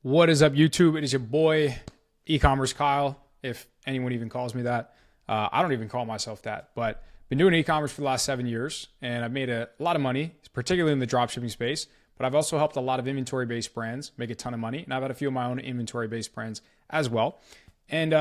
What is up, YouTube? It is your boy, e-commerce Kyle, if anyone even calls me that. I don't even call myself that, but been doing e-commerce for the last 7 years, and I've made a lot of money, particularly in the dropshipping space, but I've also helped a lot of inventory-based brands make a ton of money, and I've had a few of my own inventory-based brands as well. And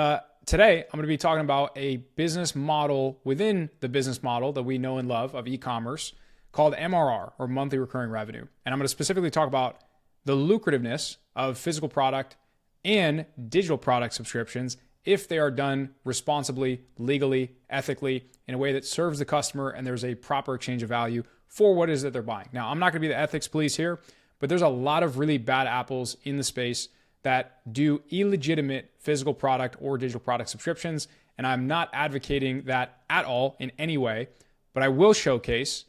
today, I'm going to be talking about a business model within the business model that we know and love of e-commerce called MRR, or monthly recurring revenue. And I'm going to specifically talk about the lucrativeness of physical product and digital product subscriptions if they are done responsibly, legally, ethically, in a way that serves the customer and there's a proper exchange of value for what it is that they're buying. Now, I'm not going to be the ethics police here, but there's a lot of really bad apples in the space that do illegitimate physical product or digital product subscriptions, and I'm not advocating that at all in any way, but I will showcase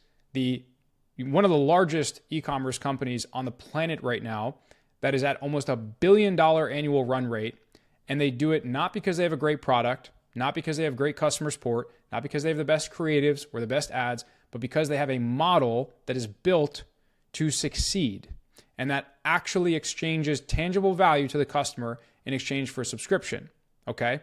one of the largest e-commerce companies on the planet right now that is at almost $1 billion annual run rate. And they do it not because they have a great product, not because they have great customer support, not because they have the best creatives or the best ads, but because they have a model that is built to succeed and that actually exchanges tangible value to the customer in exchange for a subscription. Okay.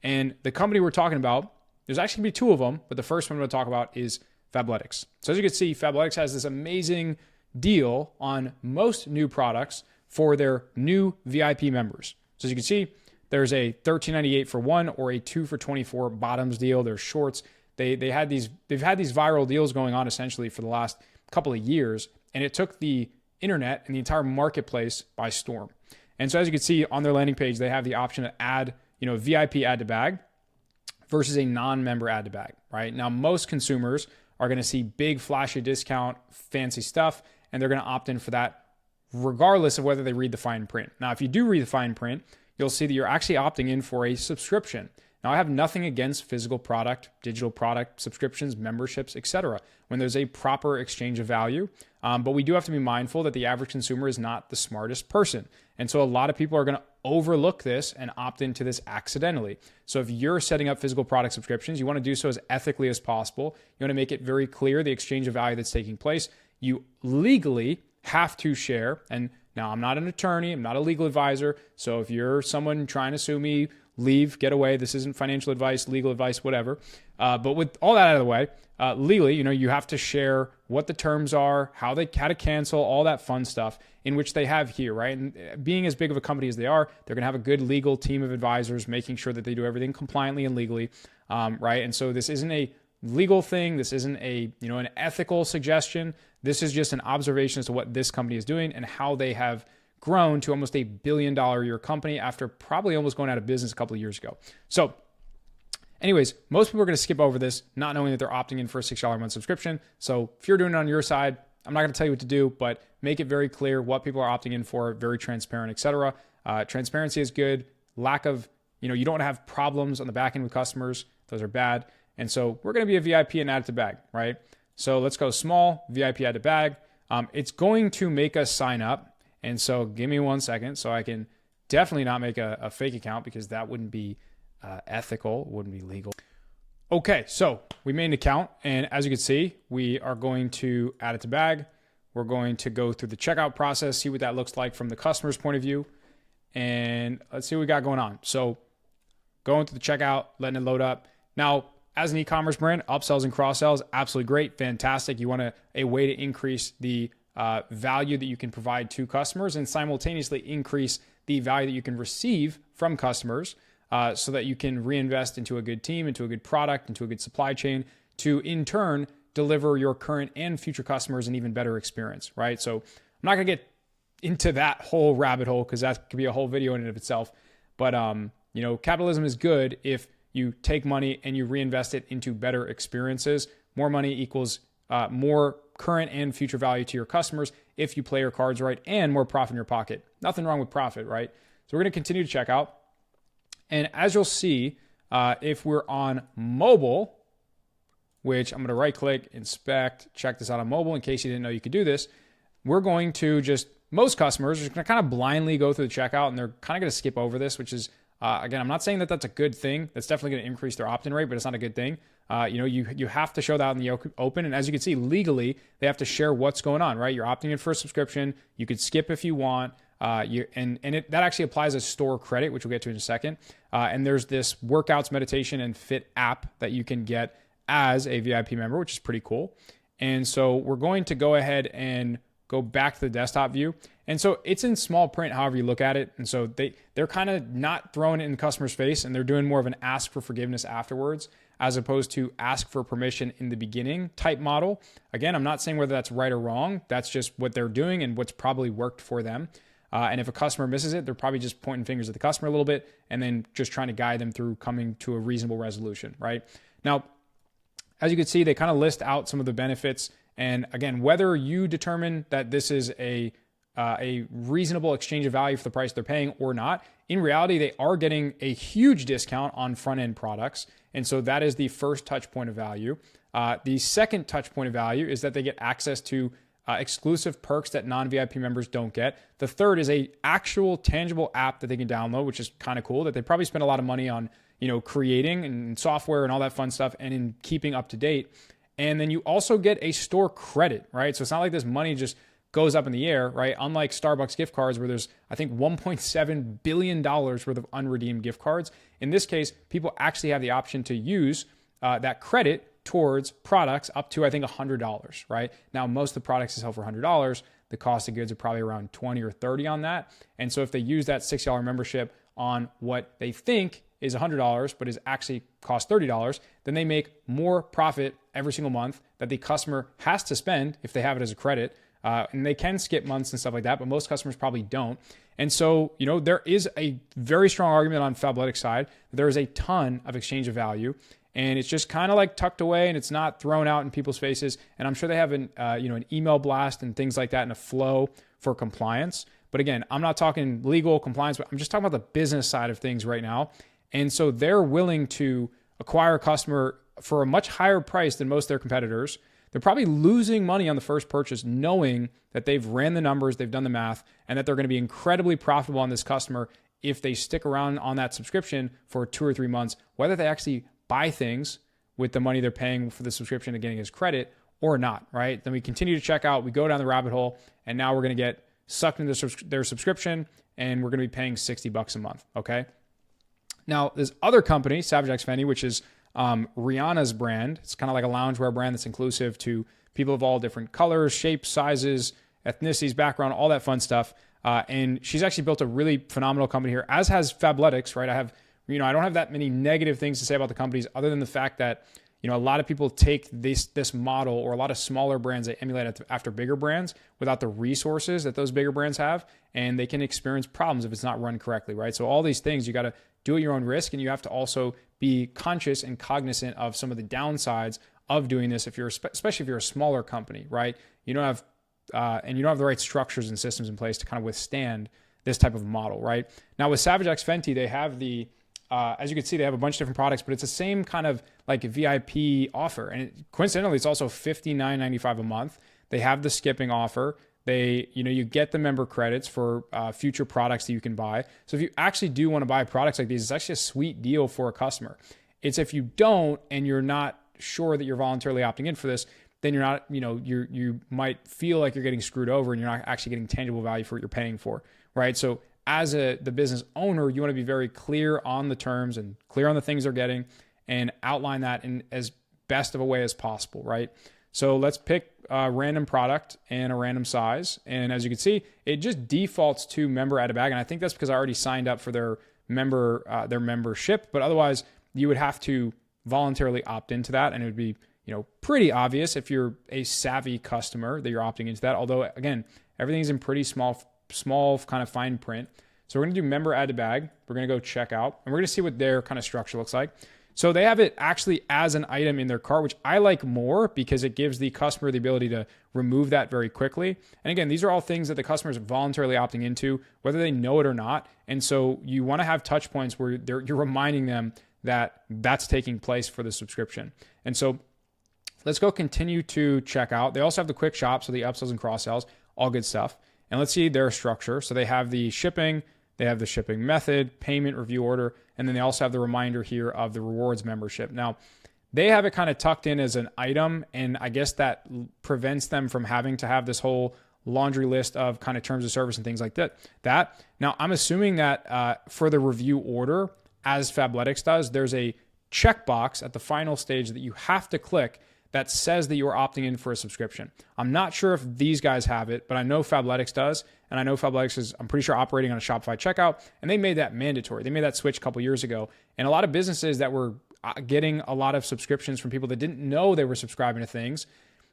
And the company we're talking about, there's actually going to be two of them, but the first one I'm going to talk about is Fabletics. So as you can see, Fabletics has this amazing deal on most new products for their new VIP members. So as you can see, there's a $13.98 for one or a 2 for 24 bottoms deal. There's shorts. They've had these viral deals going on essentially for the last couple of years, and it took the internet and the entire marketplace by storm. And so as you can see on their landing page, they have the option to add, VIP add to bag versus a non-member add to bag, right? Now, most consumers are going to see big, flashy discount, fancy stuff, and they're going to opt in for that regardless of whether they read the fine print. Now, if you do read the fine print, you'll see that you're actually opting in for a subscription. Now, I have nothing against physical product, digital product subscriptions, memberships, etc. when there's a proper exchange of value. But we do have to be mindful that the average consumer is not the smartest person. And so a lot of people are going to overlook this and opt into this accidentally. So if you're setting up physical product subscriptions, you want to do so as ethically as possible. You want to make it very clear the exchange of value that's taking place. You legally have to share. And now, I'm not an attorney, I'm not a legal advisor. So if you're someone trying to sue me, leave, get away. This isn't financial advice, legal advice, whatever. But with all that out of the way, legally, you have to share what the terms are, how to cancel, all that fun stuff in which they have here, right? And being as big of a company as they are, they're going to have a good legal team of advisors making sure that they do everything compliantly and legally, right? And so this isn't a legal thing. This isn't an ethical suggestion. This is just an observation as to what this company is doing and how they have grown to almost $1 billion a year company after probably almost going out of business a couple of years ago. So anyways, most people are going to skip over this, not knowing that they're opting in for a $6 a month subscription. So if you're doing it on your side, I'm not going to tell you what to do, but make it very clear what people are opting in for, very transparent, etc. Transparency is good. Lack of, you don't have problems on the back end with customers. Those are bad. And so we're going to be a VIP and add it to bag, right? So let's go small, VIP add to bag. It's going to make us sign up. And so give me 1 second so I can definitely not make a fake account because that wouldn't be ethical, wouldn't be legal. Okay, so we made an account. And as you can see, we are going to add it to bag. We're going to go through the checkout process, see what that looks like from the customer's point of view. And let's see what we got going on. So going through the checkout, letting it load up. Now, as an e-commerce brand, upsells and cross-sells, absolutely great, fantastic. You want a way to increase the value that you can provide to customers and simultaneously increase the value that you can receive from customers so that you can reinvest into a good team, into a good product, into a good supply chain to, in turn, deliver your current and future customers an even better experience, right? So I'm not going to get into that whole rabbit hole because that could be a whole video in and of itself. But, capitalism is good if you take money and you reinvest it into better experiences. More money equals more current and future value to your customers if you play your cards right, and more profit in your pocket. Nothing wrong with profit, right? So we're going to continue to check out. And as you'll see, if we're on mobile, which I'm going to right click, inspect, check this out on mobile in case you didn't know you could do this, we're going to most customers are going to kind of blindly go through the checkout and they're kind of going to skip over this, which is again, I'm not saying that that's a good thing. That's definitely going to increase their opt-in rate, but it's not a good thing. You have to show that out in the open. And as you can see, legally, they have to share what's going on, right? You're opting in for a subscription. You could skip if you want. That actually applies a store credit, which we'll get to in a second. And there's this workouts, meditation, and fit app that you can get as a VIP member, which is pretty cool. And so we're going to go ahead and go back to the desktop view. And so it's in small print, however you look at it. And so they're kind of not throwing it in the customer's face, and they're doing more of an ask for forgiveness afterwards, as opposed to ask for permission in the beginning type model. Again, I'm not saying whether that's right or wrong. That's just what they're doing and what's probably worked for them. And if a customer misses it, they're probably just pointing fingers at the customer a little bit and then just trying to guide them through coming to a reasonable resolution, right? Now, as you can see, they kind of list out some of the benefits. And again, whether you determine that this is a reasonable exchange of value for the price they're paying or not, in reality, they are getting a huge discount on front-end products. And so that is the first touch point of value. The second touch point of value is that they get access to exclusive perks that non-VIP members don't get. The third is a actual tangible app that they can download, which is kind of cool, that they probably spend a lot of money on, creating and software and all that fun stuff and in keeping up to date. And then you also get a store credit, right? So it's not like this money just goes up in the air, right? Unlike Starbucks gift cards, where there's, I think, $1.7 billion worth of unredeemed gift cards. In this case, people actually have the option to use that credit towards products up to, I think, $100, right? Now, most of the products sell for $100. The cost of goods are probably around 20 or 30 on that. And so if they use that $60 membership on what they think is $100, but is actually cost $30, then they make more profit every single month that the customer has to spend if they have it as a credit. And they can skip months and stuff like that, but most customers probably don't. And so, there is a very strong argument on Fabletics side. There is a ton of exchange of value, and it's just kind of like tucked away and it's not thrown out in people's faces. And I'm sure they have an email blast and things like that in a flow for compliance. But again, I'm not talking legal compliance, but I'm just talking about the business side of things right now. And so they're willing to acquire a customer for a much higher price than most of their competitors. They're probably losing money on the first purchase, knowing that they've ran the numbers, they've done the math, and that they're going to be incredibly profitable on this customer if they stick around on that subscription for 2 or 3 months, whether they actually buy things with the money they're paying for the subscription and getting as credit or not, right? Then we continue to check out, we go down the rabbit hole, and now we're going to get sucked into their subscription, and we're going to be paying $60 a month, okay? Now, this other company, Savage X Fenty, which is Rihanna's brand. It's kind of like a loungewear brand that's inclusive to people of all different colors, shapes, sizes, ethnicities, background, all that fun stuff. And she's actually built a really phenomenal company here, as has Fabletics, right? I don't have that many negative things to say about the companies other than the fact that, a lot of people take this model, or a lot of smaller brands, they emulate after bigger brands without the resources that those bigger brands have, and they can experience problems if it's not run correctly, right? So all these things, you got to do at your own risk, and you have to also be conscious and cognizant of some of the downsides of doing this, especially if you're a smaller company, right? You don't have the right structures and systems in place to kind of withstand this type of model, right? Now with Savage X Fenty, they have as you can see, they have a bunch of different products, but it's the same kind of like VIP offer. And coincidentally, it's also $59.95 a month. They have the skipping offer. You get the member credits for future products that you can buy. So if you actually do want to buy products like these, it's actually a sweet deal for a customer. It's if you don't, and you're not sure that you're voluntarily opting in for this, then you're not, you might feel like you're getting screwed over and you're not actually getting tangible value for what you're paying for, right? So as the business owner, you want to be very clear on the terms and clear on the things they're getting and outline that in as best of a way as possible, right? So let's pick a random product and a random size. And as you can see, it just defaults to member add a bag. And I think that's because I already signed up for their membership, but otherwise you would have to voluntarily opt into that. And it would be, pretty obvious if you're a savvy customer that you're opting into that. Although again, everything's in pretty small kind of fine print. So we're going to do member add to bag. We're going to go check out, and we're going to see what their kind of structure looks like. So they have it actually as an item in their cart, which I like more because it gives the customer the ability to remove that very quickly. And again, these are all things that the customer is voluntarily opting into, whether they know it or not. And so you want to have touch points where you're reminding them that that's taking place for the subscription. And so let's go continue to check out. They also have the quick shop, so the upsells and cross sells, all good stuff. And let's see their structure. So they have the shipping, they have the shipping method, payment, review order, and then they also have the reminder here of the rewards membership. Now, they have it kind of tucked in as an item, and I guess that prevents them from having to have this whole laundry list of kind of terms of service and things like that. Now, I'm assuming that for the review order, as Fabletics does, there's a checkbox at the final stage that you have to click that says that you're opting in for a subscription. I'm not sure if these guys have it, but I know Fabletics does. And I know Fabletics is, I'm pretty sure, operating on a Shopify checkout. And they made that mandatory. They made that switch a couple years ago. And a lot of businesses that were getting a lot of subscriptions from people that didn't know they were subscribing to things,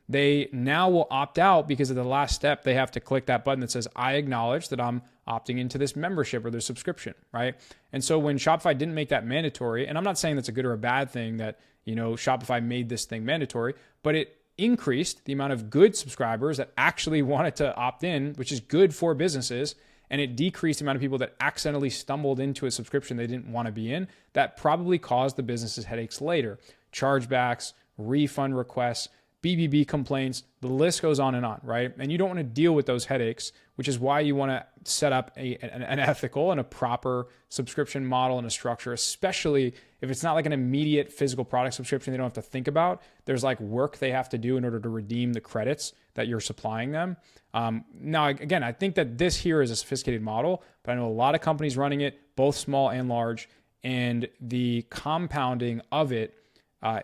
they now will opt out because of the last step. They have to click that button that says, I acknowledge that I'm opting into this membership or this subscription, right? And so when Shopify didn't make that mandatory, and I'm not saying that's a good or a bad thing that, Shopify made this thing mandatory, but it increased the amount of good subscribers that actually wanted to opt in, which is good for businesses. And it decreased the amount of people that accidentally stumbled into a subscription they didn't want to be in. That probably caused the businesses headaches later. Chargebacks, refund requests, BBB complaints, the list goes on, right? And you don't want to deal with those headaches, which is why you want to set up an ethical and a proper subscription model and a structure, especially if it's not like an immediate physical product subscription they don't have to think about. There's like work they have to do in order to redeem the credits that you're supplying them. Now, again, I think that this here is a sophisticated model, but I know a lot of companies running it, both small and large, and the compounding of it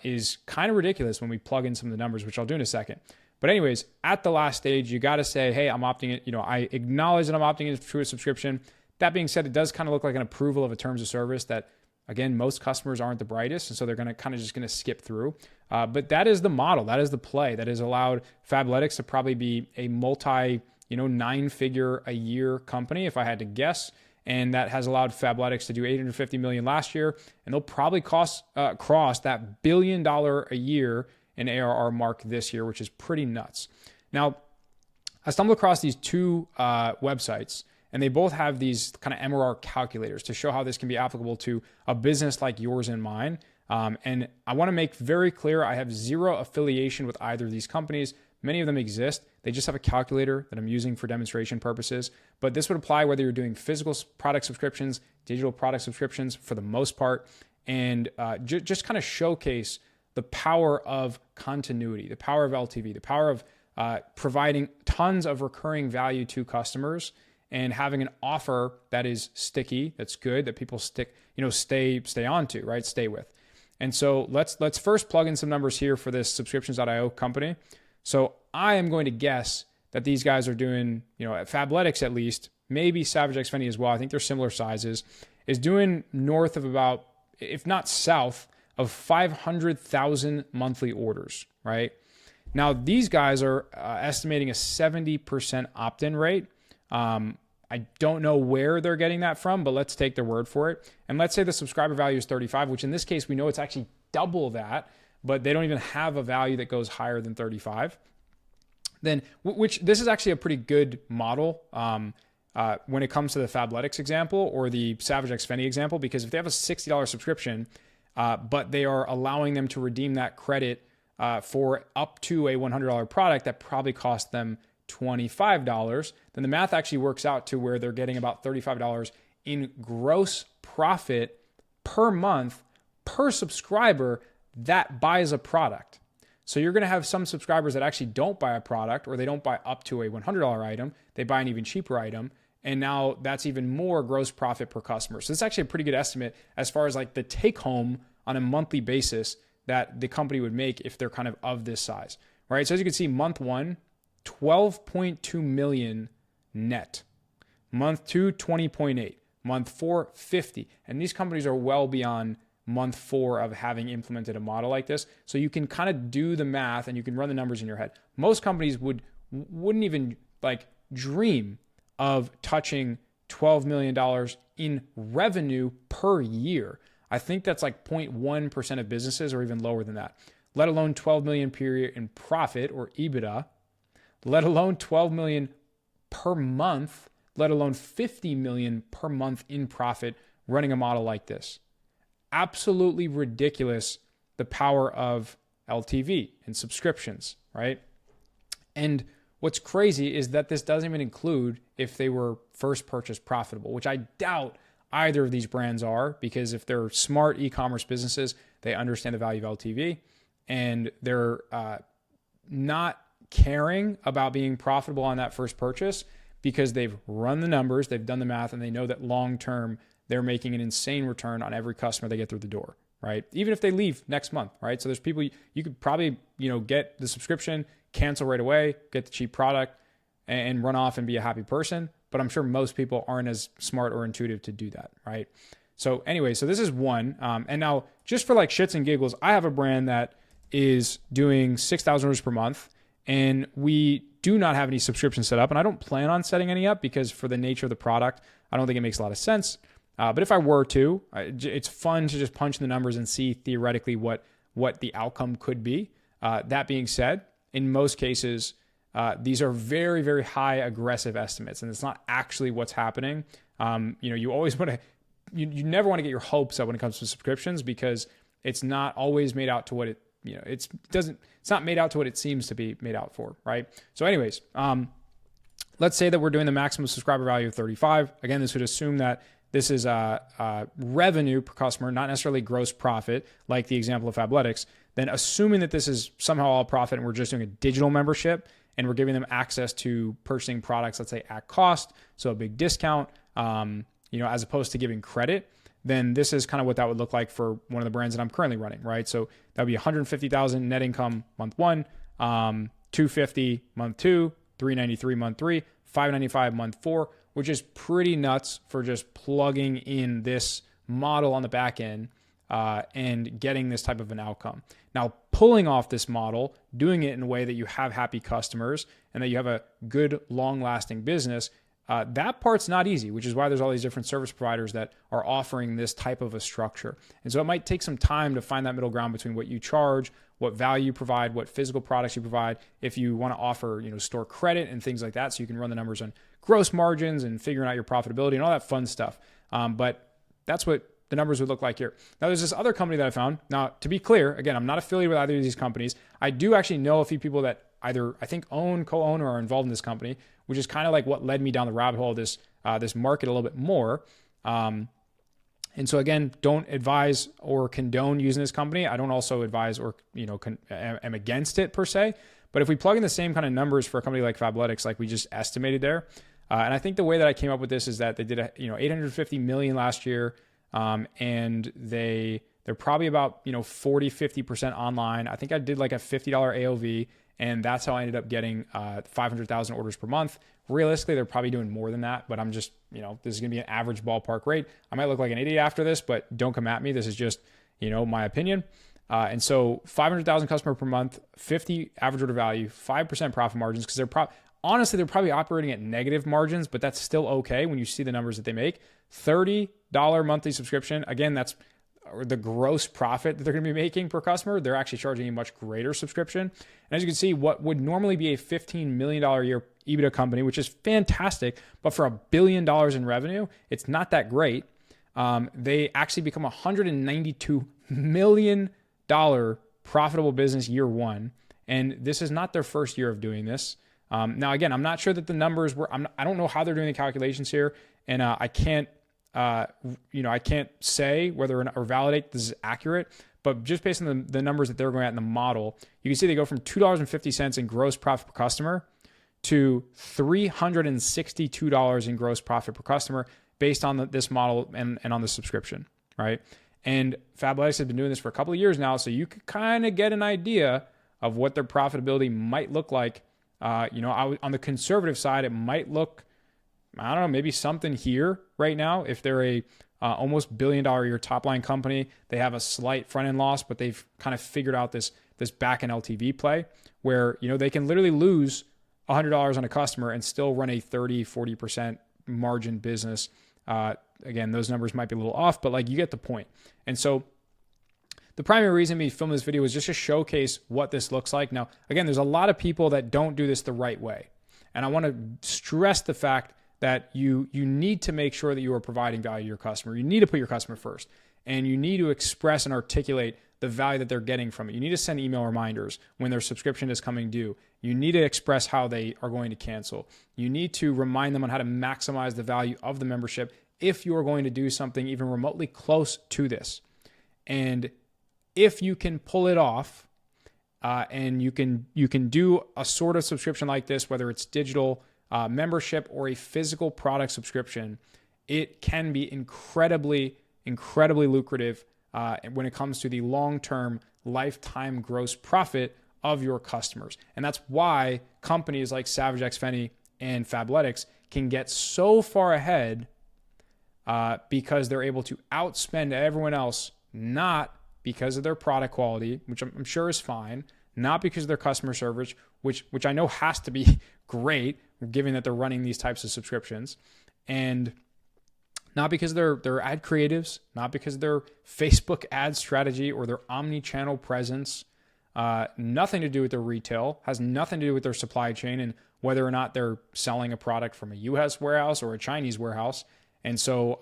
is kind of ridiculous when we plug in some of the numbers, which I'll do in a second. But anyways, at the last stage, you got to say, hey, I'm opting in. I acknowledge that I'm opting into a subscription. That being said, it does kind of look like an approval of a terms of service that, again, most customers aren't the brightest. And so they're going to skip through. But that is the model. That is the play that has allowed Fabletics to probably be a multi, 9-figure a year company, if I had to guess. And that has allowed Fabletics to do $850 million last year. And they'll probably cross that $1 billion a year in ARR mark this year, which is pretty nuts. Now, I stumbled across these two websites, and they both have these kind of MRR calculators to show how this can be applicable to a business like yours and mine. And I want to make very clear, I have zero affiliation with either of these companies. Many of them exist. They just have a calculator that I'm using for demonstration purposes. But this would apply whether you're doing physical product subscriptions, digital product subscriptions for the most part, and just kind of showcase the power of continuity, the power of LTV, the power of providing tons of recurring value to customers and having an offer that is sticky, that's good, that people stay onto, right? Stay with. And so let's first plug in some numbers here for this subscriptions.io company. So I am going to guess that these guys are doing, at Fabletics at least, maybe Savage X Fenty as well, I think they're similar sizes, is doing north of about, if not south of 500,000 monthly orders, right? Now, these guys are estimating a 70% opt-in rate. I don't know where they're getting that from, but let's take their word for it. And let's say the subscriber value is 35, which in this case, we know it's actually double that, but they don't even have a value that goes higher than 35. Then, which this is actually a pretty good model when it comes to the Fabletics example or the Savage X Fenty example, because if they have a $60 subscription, but they are allowing them to redeem that credit for up to a $100 product that probably cost them $25, then the math actually works out to where they're getting about $35 in gross profit per month per subscriber that buys a product. So you're going to have some subscribers that actually don't buy a product, or they don't buy up to a $100 item. They buy an even cheaper item. And now that's even more gross profit per customer. So it's actually a pretty good estimate as far as like the take home on a monthly basis that the company would make if they're kind of this size, right? So as you can see, month one, 12.2 million net. Month two, 20.8. Month four, 50. And these companies are well beyond month 4 of having implemented a model like this. So you can kind of do the math and you can run the numbers in your head. Most companies wouldn't even like dream of touching $12 million in revenue per year. I think that's like 0.1% of businesses, or even lower than that, let alone 12 million per year in profit or EBITDA, let alone 12 million per month, let alone 50 million per month in profit running a model like this. Absolutely ridiculous, the power of LTV and subscriptions, right? And what's crazy is that this doesn't even include if they were first purchase profitable, which I doubt either of these brands are, because if they're smart e-commerce businesses, they understand the value of LTV, and they're not caring about being profitable on that first purchase because they've run the numbers, they've done the math, and they know that long-term they're making an insane return on every customer they get through the door, right? Even if they leave next month, right? So there's people you could probably, get the subscription, cancel right away, get the cheap product, and run off and be a happy person. But I'm sure most people aren't as smart or intuitive to do that, right? So anyway, so this is one. And now just for like shits and giggles, I have a brand that is doing 6,000 orders per month, and we do not have any subscriptions set up. And I don't plan on setting any up because for the nature of the product, I don't think it makes a lot of sense. But if I were to, it's fun to just punch in the numbers and see theoretically what the outcome could be. That being said, in most cases, these are very, very high aggressive estimates, and it's not actually what's happening. You always want to, you never want to get your hopes up when it comes to subscriptions because it's not always made out to what it, it's not made out to what it seems to be made out for, right? So anyways, let's say that we're doing the maximum subscriber value of 35. Again, this would assume that this is revenue per customer, not necessarily gross profit, like the example of Fabletics. Then assuming that this is somehow all profit and we're just doing a digital membership and we're giving them access to purchasing products, let's say at cost, so a big discount, as opposed to giving credit, then this is kind of what that would look like for one of the brands that I'm currently running, right? So that would be 150,000 net income month one, 250 month two, 393 month three, 595 month four, which is pretty nuts for just plugging in this model on the back end and getting this type of an outcome. Now, pulling off this model, doing it in a way that you have happy customers and that you have a good, long-lasting business, that part's not easy, which is why there's all these different service providers that are offering this type of a structure. And so it might take some time to find that middle ground between what you charge, what value you provide, what physical products you provide. If you want to offer, store credit and things like that, so you can run the numbers on gross margins and figuring out your profitability and all that fun stuff. But that's what the numbers would look like here. Now, there's this other company that I found. Now, to be clear, again, I'm not affiliated with either of these companies. I do actually know a few people that either I think own, co-own, or are involved in this company, which is kind of like what led me down the rabbit hole of this market a little bit more. And so again, don't advise or condone using this company. I don't also advise or am against it per se. But if we plug in the same kind of numbers for a company like Fabletics, like we just estimated there, and I think the way that I came up with this is that they did $850 million last year, and they're probably about 40-50% online. I think I did like a $50 AOV. And that's how I ended up getting 500,000 orders per month. Realistically, they're probably doing more than that, but I'm just, this is going to be an average ballpark rate. I might look like an idiot after this, but don't come at me. This is just, my opinion. And so 500,000 customer per month, 50 average order value, 5% profit margins, because they're probably operating at negative margins, but that's still okay when you see the numbers that they make. $30 monthly subscription. Again, that's the gross profit that they're going to be making per customer. They're actually charging a much greater subscription. And as you can see, what would normally be a $15 million a year EBITDA company, which is fantastic, but for $1 billion in revenue, it's not that great. They actually become a $192 million profitable business year one. And this is not their first year of doing this. Now, again, I'm not sure that the numbers I don't know how they're doing the calculations here. And I can't say whether or validate this is accurate, but just based on the numbers that they're going at in the model, you can see they go from $2.50 in gross profit per customer to $362 in gross profit per customer based on this model and on the subscription, right? And Fabletics has been doing this for a couple of years now, so you can kind of get an idea of what their profitability might look like. On the conservative side, it might look, I don't know, maybe something here right now. If they're a almost $1 billion a year top line company, they have a slight front end loss, but they've kind of figured out this back end LTV play where, they can literally lose $100 on a customer and still run a 30-40% margin business. Again, those numbers might be a little off, but like you get the point. And so the primary reason me filming this video was just to showcase what this looks like. Now, again, there's a lot of people that don't do this the right way. And I want to stress the fact that you need to make sure that you are providing value to your customer. You need to put your customer first, and you need to express and articulate the value that they're getting from it. You need to send email reminders when their subscription is coming due. You need to express how they are going to cancel. You need to remind them on how to maximize the value of the membership if you are going to do something even remotely close to this. And if you can pull it off and you can do a sort of subscription like this, whether it's digital membership or a physical product subscription. It can be incredibly lucrative when it comes to the long-term lifetime gross profit of your customers. And that's why companies like Savage, X Fenty, and Fabletics can get so far ahead because they're able to outspend everyone else, not because of their product quality, which I'm sure is fine, not because of their customer service, which I know has to be great, given that they're running these types of subscriptions, and not because of their ad creatives, not because of their Facebook ad strategy or their omni-channel presence. Nothing to do with their retail, has nothing to do with their supply chain and whether or not they're selling a product from a US warehouse or a Chinese warehouse. And so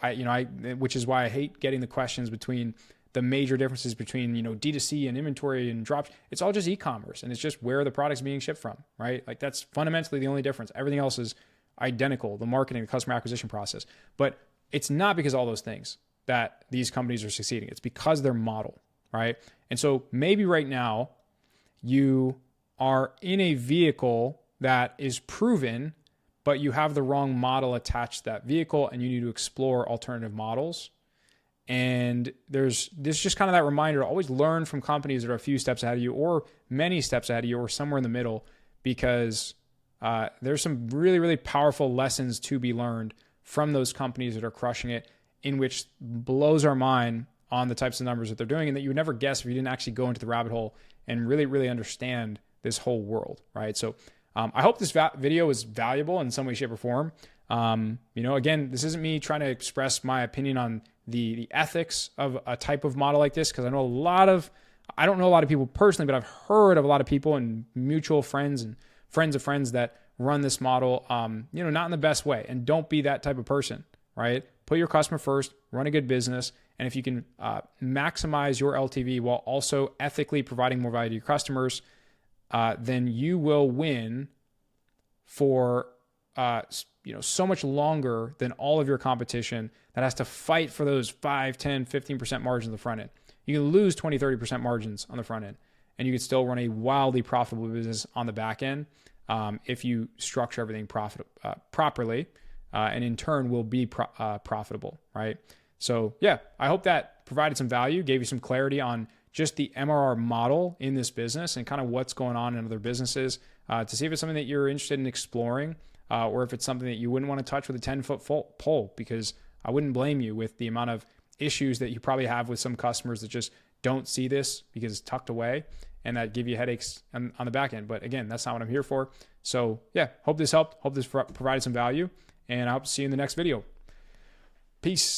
which is why I hate getting the questions between the major differences between, D2C and inventory and drops. It's all just e-commerce, and it's just where the product's being shipped from, right? Like that's fundamentally the only difference. Everything else is identical, the marketing, the customer acquisition process. But it's not because of all those things that these companies are succeeding. It's because their model, right? And so maybe right now you are in a vehicle that is proven, but you have the wrong model attached to that vehicle, and you need to explore alternative models. And there's just kind of that reminder to always learn from companies that are a few steps ahead of you or many steps ahead of you or somewhere in the middle, because there's some really, really powerful lessons to be learned from those companies that are crushing it, in which blows our mind on the types of numbers that they're doing and that you would never guess if you didn't actually go into the rabbit hole and really, really understand this whole world, right? So I hope this video was valuable in some way, shape, or form. Again, this isn't me trying to express my opinion on the ethics of a type of model like this, because I don't know a lot of people personally, but I've heard of a lot of people and mutual friends and friends of friends that run this model, not in the best way. And don't be that type of person, right? Put your customer first, run a good business. And if you can maximize your LTV while also ethically providing more value to your customers, then you will win for so much longer than all of your competition that has to fight for those 5, 10, 15% margins on the front end. You can lose 20, 30% margins on the front end, and you can still run a wildly profitable business on the back end if you structure everything properly, and in turn will be profitable, right? So yeah, I hope that provided some value, gave you some clarity on just the MRR model in this business and kind of what's going on in other businesses, to see if it's something that you're interested in exploring, or if it's something that you wouldn't want to touch with a 10-foot pole, because I wouldn't blame you with the amount of issues that you probably have with some customers that just don't see this because it's tucked away and that give you headaches on the back end. But again, that's not what I'm here for. So yeah, hope this helped. Hope this provided some value, and I hope to see you in the next video. Peace.